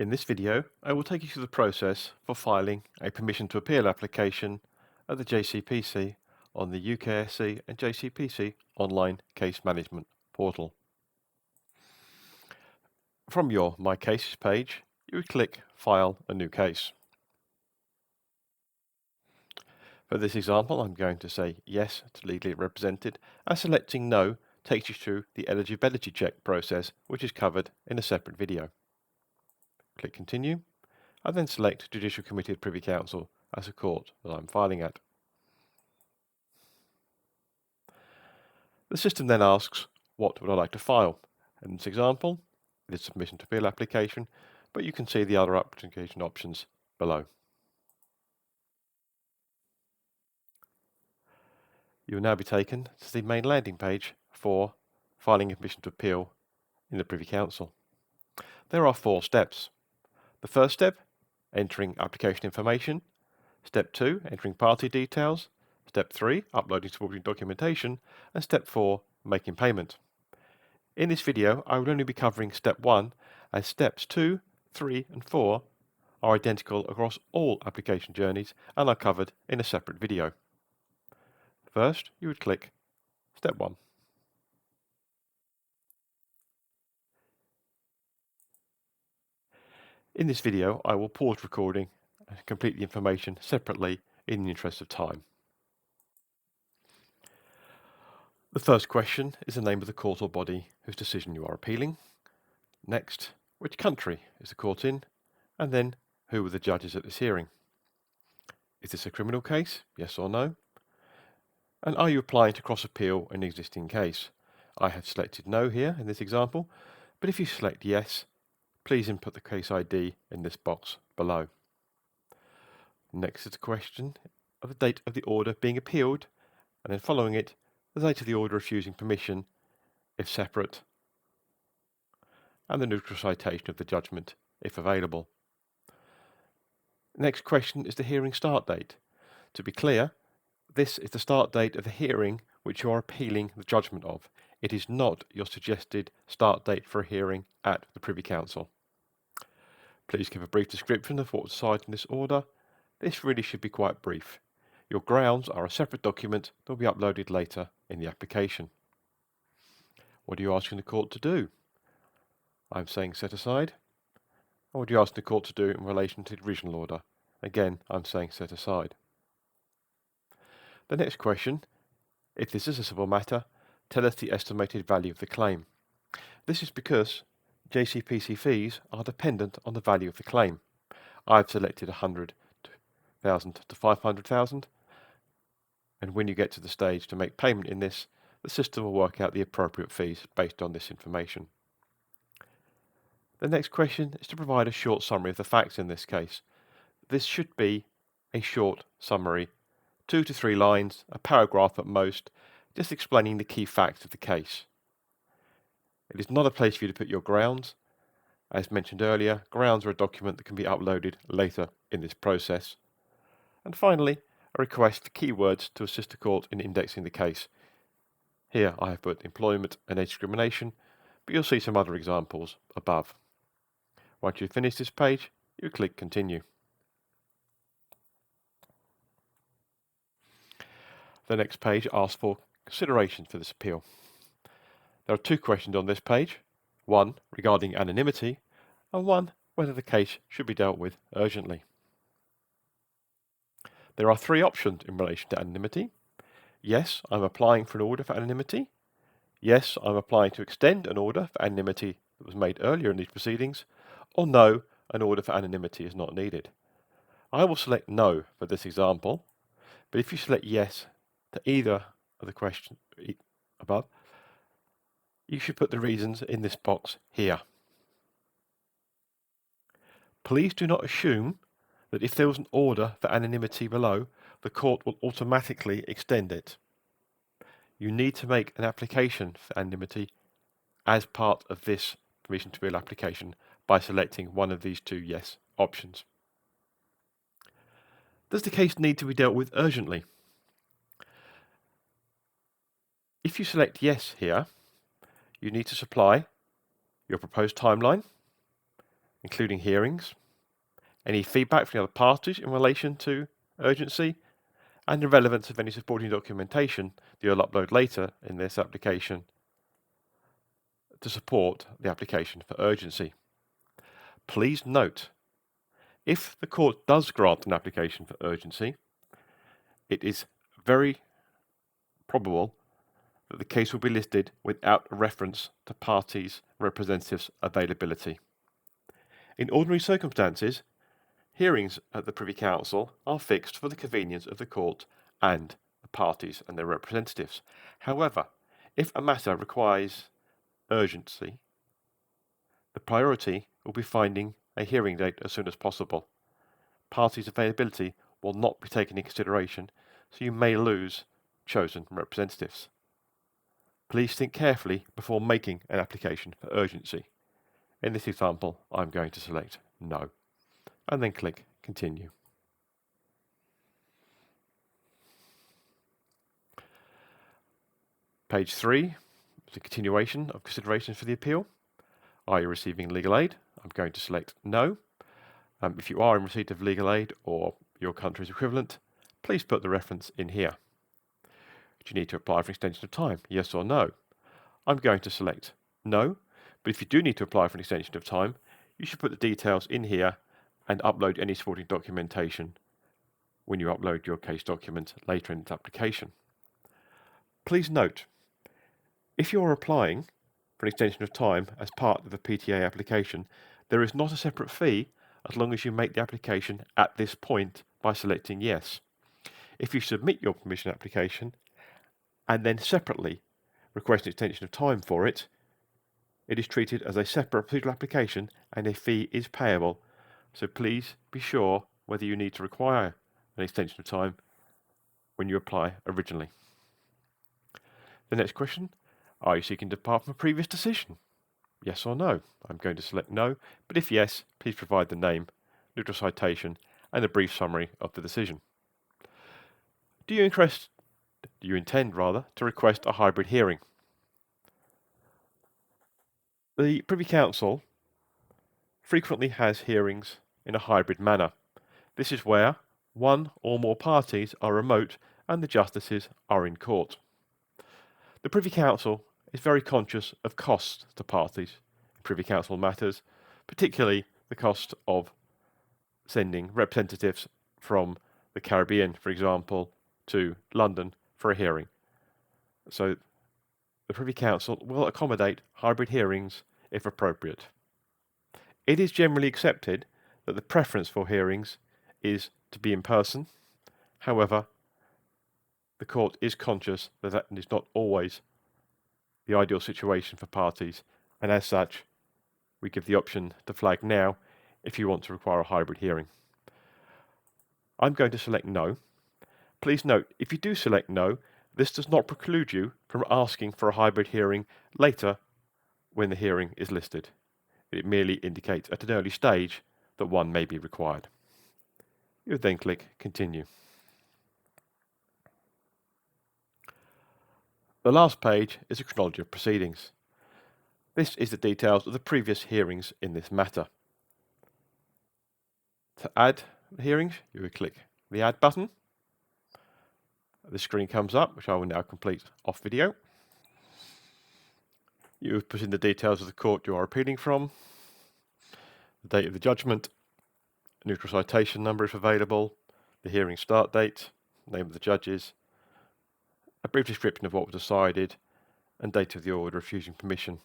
In this video, I will take you through the process for filing a permission to appeal application at the JCPC on the UKSC and JCPC online case management portal. From your My Cases page, you would click File a New Case. For this example, I'm going to say yes to legally represented, and selecting no takes you through the eligibility check process, which is covered in a separate video. Click Continue, and then select Judicial Committee of Privy Council as a court that I'm filing at. The system then asks, what would I like to file? In this example, it is submission to appeal application, but you can see the other application options below. You will now be taken to the main landing page for filing a permission to appeal in the Privy Council. There are 4 steps. The first step, entering application information. Step 2, entering party details. Step 3, uploading supporting documentation. And Step 4, making payment. In this video, I will only be covering Step 1, as Steps 2, 3 and 4 are identical across all application journeys and are covered in a separate video. First, you would click Step 1. In this video, I will pause recording and complete the information separately in the interest of time. The first question is the name of the court or body whose decision you are appealing. Next, which country is the court in? And then, who were the judges at this hearing? Is this a criminal case? Yes or no? And are you applying to cross-appeal an existing case? I have selected no here in this example, but if you select yes, please input the case ID in this box below. Next is the question of the date of the order being appealed, and then following it, the date of the order refusing permission, if separate, and the neutral citation of the judgment, if available. The next question is the hearing start date. To be clear, this is the start date of the hearing which you are appealing the judgment of. It is not your suggested start date for a hearing at the Privy Council. Please give a brief description of what was decided in this order. This really should be quite brief. Your grounds are a separate document that will be uploaded later in the application. What are you asking the court to do? I'm saying set aside. And what are you asking the court to do in relation to the original order? Again, I'm saying set aside. The next question, if this is a civil matter, tell us the estimated value of the claim. This is because JCPC fees are dependent on the value of the claim. I've selected 100,000 to 500,000, and when you get to the stage to make payment in this, the system will work out the appropriate fees based on this information. The next question is to provide a short summary of the facts in this case. This should be a short summary, 2 to 3 lines, a paragraph at most, just explaining the key facts of the case. It is not a place for you to put your grounds. As mentioned earlier, grounds are a document that can be uploaded later in this process. And finally, a request for keywords to assist the court in indexing the case. Here I have put employment and age discrimination, but you'll see some other examples above. Once you've finished this page, you click Continue. The next page asks for consideration for this appeal. There are 2 questions on this page, one regarding anonymity and one whether the case should be dealt with urgently. There are 3 options in relation to anonymity. Yes, I'm applying for an order for anonymity. Yes, I'm applying to extend an order for anonymity that was made earlier in these proceedings. Or no, an order for anonymity is not needed. I will select no for this example, but if you select yes to either of the questions above, you should put the reasons in this box here. Please do not assume that if there was an order for anonymity below, the court will automatically extend it. You need to make an application for anonymity as part of this permission to appeal application by selecting one of these 2 yes options. Does the case need to be dealt with urgently? If you select yes here, you need to supply your proposed timeline, including hearings, any feedback from the other parties in relation to urgency, and the relevance of any supporting documentation that you'll upload later in this application to support the application for urgency. Please note, if the court does grant an application for urgency, it is very probable that the case will be listed without reference to parties' representatives' availability. In ordinary circumstances, hearings at the Privy Council are fixed for the convenience of the court and the parties and their representatives. However, if a matter requires urgency, the priority will be finding a hearing date as soon as possible. Parties' availability will not be taken into consideration, so you may lose chosen representatives. Please think carefully before making an application for urgency. In this example, I'm going to select No, and then click Continue. Page 3 is a continuation of considerations for the appeal. Are you receiving legal aid? I'm going to select No. If you are in receipt of legal aid or your country's equivalent, please put the reference in here. Do you need to apply for extension of time? Yes or no? I'm going to select No, but if you do need to apply for an extension of time, you should put the details in here and upload any supporting documentation when you upload your case document later in its application. Please note, if you're applying for an extension of time as part of the PTA application, there is not a separate fee as long as you make the application at this point by selecting Yes. If you submit your permission application and then separately request an extension of time for it, it is treated as a separate procedural application and a fee is payable. So please be sure whether you need to require an extension of time when you apply originally. The next question, are you seeking to depart from a previous decision? Yes or no? I'm going to select No, but if yes, please provide the name, neutral citation, and a brief summary of the decision. Do you intend to request a hybrid hearing? The Privy Council frequently has hearings in a hybrid manner. This is where one or more parties are remote and the justices are in court. The Privy Council is very conscious of costs to parties in Privy Council matters, particularly the cost of sending representatives from the Caribbean, for example, to London for a hearing. So the Privy Council will accommodate hybrid hearings if appropriate. It is generally accepted that the preference for hearings is to be in person. However, the court is conscious that that is not always the ideal situation for parties, and as such, we give the option to flag now if you want to require a hybrid hearing. I'm going to select No. Please note, if you do select No, this does not preclude you from asking for a hybrid hearing later when the hearing is listed. It merely indicates at an early stage that one may be required. You would then click Continue. The last page is a chronology of proceedings. This is the details of the previous hearings in this matter. To add the hearings, you would click the Add button. The screen comes up, which I will now complete off video. You would put in the details of the court you are appealing from, the date of the judgment, a neutral citation number if available, the hearing start date, name of the judges, a brief description of what was decided, and date of the order refusing permission.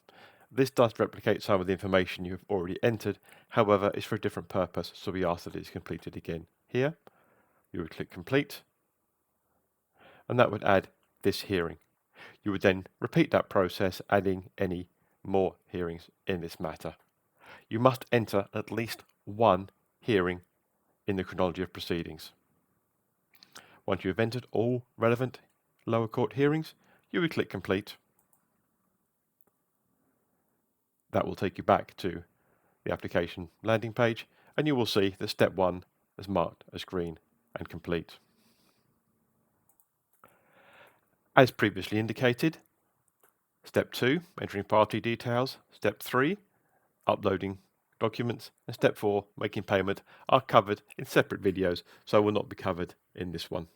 This does replicate some of the information you have already entered, however, it's for a different purpose, so we ask that it is completed again. Here, you would click Complete, and that would add this hearing. You would then repeat that process, adding any more hearings in this matter. You must enter at least one hearing in the chronology of proceedings. Once you have entered all relevant lower court hearings, you would click Complete. That will take you back to the application landing page, and you will see that Step 1 is marked as green and complete. As previously indicated, Step 2, entering party details. Step 3, uploading documents, and step 4, making payment, are covered in separate videos, so will not be covered in this one.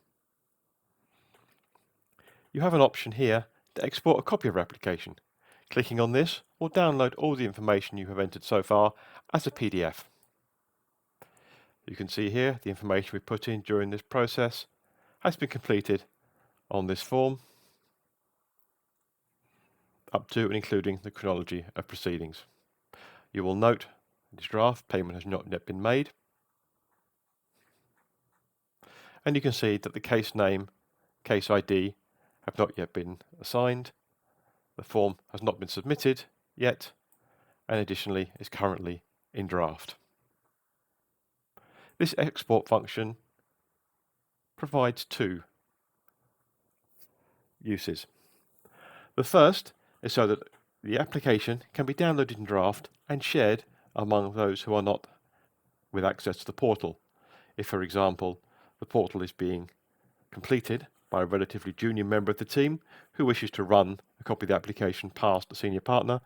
You have an option here to export a copy of your application. Clicking on this will download all the information you have entered so far as a PDF. You can see here the information we put in during this process has been completed on this form, up to and including the chronology of proceedings. You will note in this draft payment has not yet been made, and you can see that the case name, case ID have not yet been assigned, the form has not been submitted yet, and additionally is currently in draft. This export function provides two uses. The first is so that the application can be downloaded in draft and shared among those who are not with access to the portal. If, for example, the portal is being completed by a relatively junior member of the team who wishes to run a copy of the application past a senior partner,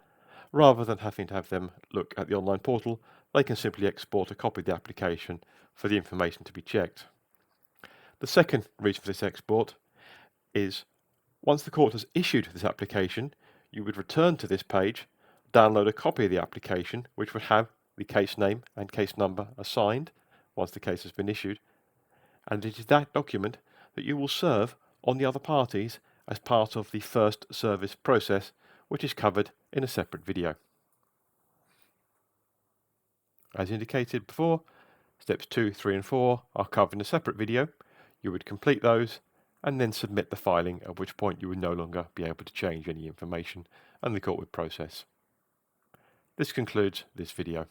rather than having to have them look at the online portal, they can simply export a copy of the application for the information to be checked. The second reason for this export is once the court has issued this application, you would return to this page, download a copy of the application, which would have the case name and case number assigned once the case has been issued, and it is that document that you will serve on the other parties as part of the first service process, which is covered in a separate video. As indicated before, steps 2, 3 and 4 are covered in a separate video. You would complete those and then submit the filing, at which point you would no longer be able to change any information and the court would process. This concludes this video.